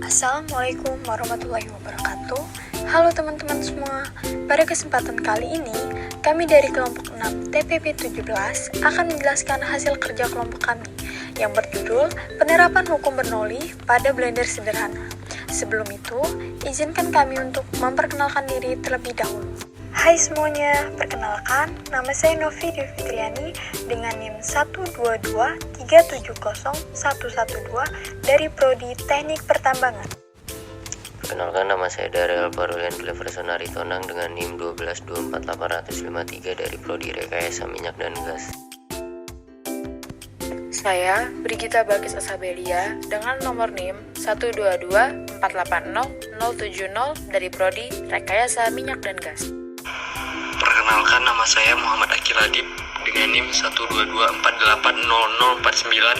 Assalamualaikum warahmatullahi wabarakatuh. Halo teman-teman semua. Pada kesempatan kali ini, kami dari kelompok 6 TPP 17 akan menjelaskan hasil kerja kelompok kami yang berjudul Penerapan Hukum Bernoulli pada Blender Sederhana. Sebelum itu, izinkan kami untuk memperkenalkan diri terlebih dahulu. Hai semuanya, perkenalkan, nama saya Novi Dewi Fitriani dengan NIM 122370112 dari Prodi Teknik Pertambangan. Perkenalkan, nama saya Daryl Parulian Cleverson Aritonang dengan NIM 1224853 dari Prodi Rekayasa Minyak dan Gas. Saya Brigita Bagis Asabelia dengan nomor NIM 122480070 dari Prodi Rekayasa Minyak dan Gas. Perkenalkan, nama saya Muhammad Akil Adib dengan NIM 122480049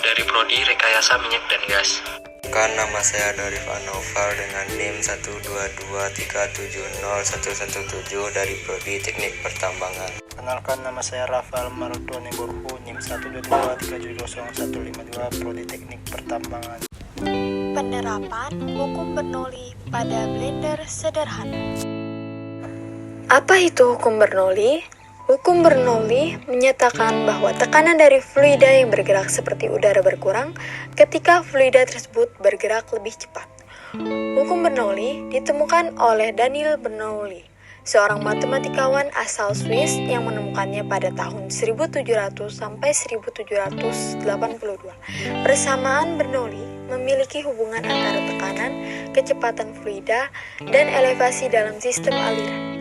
dari Prodi Rekayasa Minyak dan Gas. Nama saya Darif Anoval dengan NIM 122370117 dari Prodi Teknik Pertambangan. Kenalkan, nama saya Rafael Mardoni Burhu, NIM 122370152 Prodi Teknik Pertambangan. Penerapan Hukum Bernoulli pada Blender Sederhana. Apa itu hukum Bernoulli? Hukum Bernoulli menyatakan bahwa tekanan dari fluida yang bergerak seperti udara berkurang ketika fluida tersebut bergerak lebih cepat. Hukum Bernoulli ditemukan oleh Daniel Bernoulli, seorang matematikawan asal Swiss yang menemukannya pada tahun 1700 sampai 1782. Persamaan Bernoulli memiliki hubungan antara tekanan, kecepatan fluida, dan elevasi dalam sistem aliran.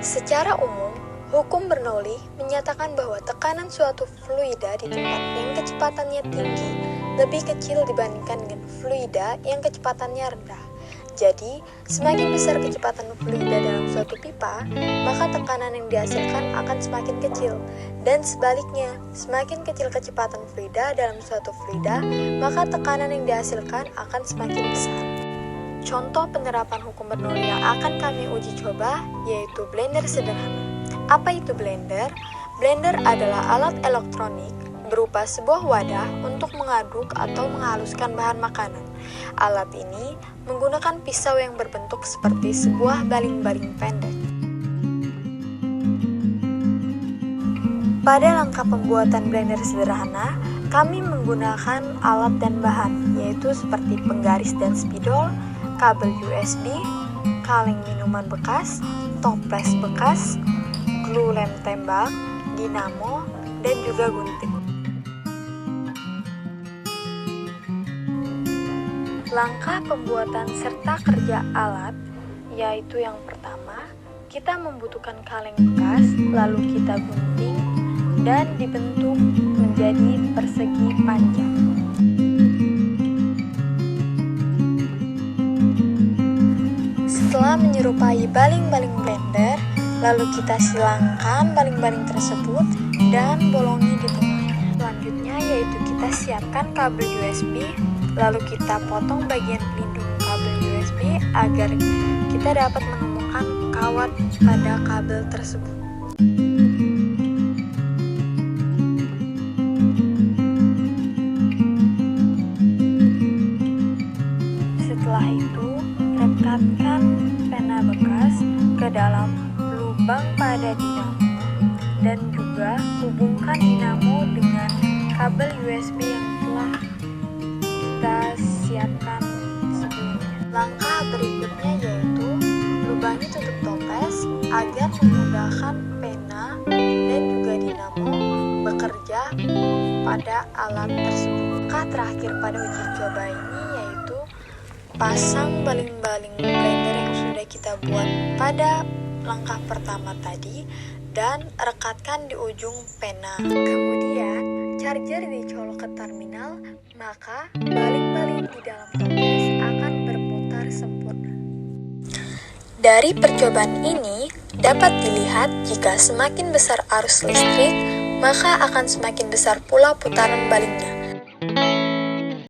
Secara umum, hukum Bernoulli menyatakan bahwa tekanan suatu fluida di tempat yang kecepatannya tinggi lebih kecil dibandingkan dengan fluida yang kecepatannya rendah. Jadi, semakin besar kecepatan fluida dalam suatu pipa, maka tekanan yang dihasilkan akan semakin kecil. Dan sebaliknya, semakin kecil kecepatan fluida dalam suatu fluida, maka tekanan yang dihasilkan akan semakin besar. Contoh penerapan hukum Bernoulli yang akan kami uji coba yaitu blender sederhana. Apa itu blender? Blender adalah alat elektronik berupa sebuah wadah untuk mengaduk atau menghaluskan bahan makanan. Alat ini menggunakan pisau yang berbentuk seperti sebuah baling-baling pendek. Pada langkah pembuatan blender sederhana, kami menggunakan alat dan bahan yaitu seperti penggaris dan spidol, kabel USB, kaleng minuman bekas, toples bekas, glue lem tembak, dinamo, dan juga gunting. Langkah pembuatan serta kerja alat, yaitu yang pertama, kita membutuhkan kaleng bekas, lalu kita gunting, dan dibentuk menjadi persegi panjang. Setelah menyerupai baling-baling blender, lalu kita silangkan baling-baling tersebut dan bolongi di tengah. Selanjutnya yaitu kita siapkan kabel USB, lalu kita potong bagian pelindung kabel USB agar kita dapat menemukan kawat pada kabel tersebut. Setelah itu, rekatkan pena bekas ke dalam lubang pada dinamo dan juga hubungkan dinamo dengan kabel USB yang telah kita siapkan sebelumnya. Langkah berikutnya yaitu lubangi tutup toples agar memudahkan pena dan juga dinamo bekerja pada alat tersebut. Langkah terakhir pada uji coba ini yaitu pasang baling-baling blender yang sudah kita buat pada langkah pertama tadi dan rekatkan di ujung pena. Kemudian charger dicolok ke terminal, maka baling-baling di dalam toples akan berputar sempurna. Dari percobaan ini dapat dilihat jika semakin besar arus listrik, maka akan semakin besar pula putaran balingnya.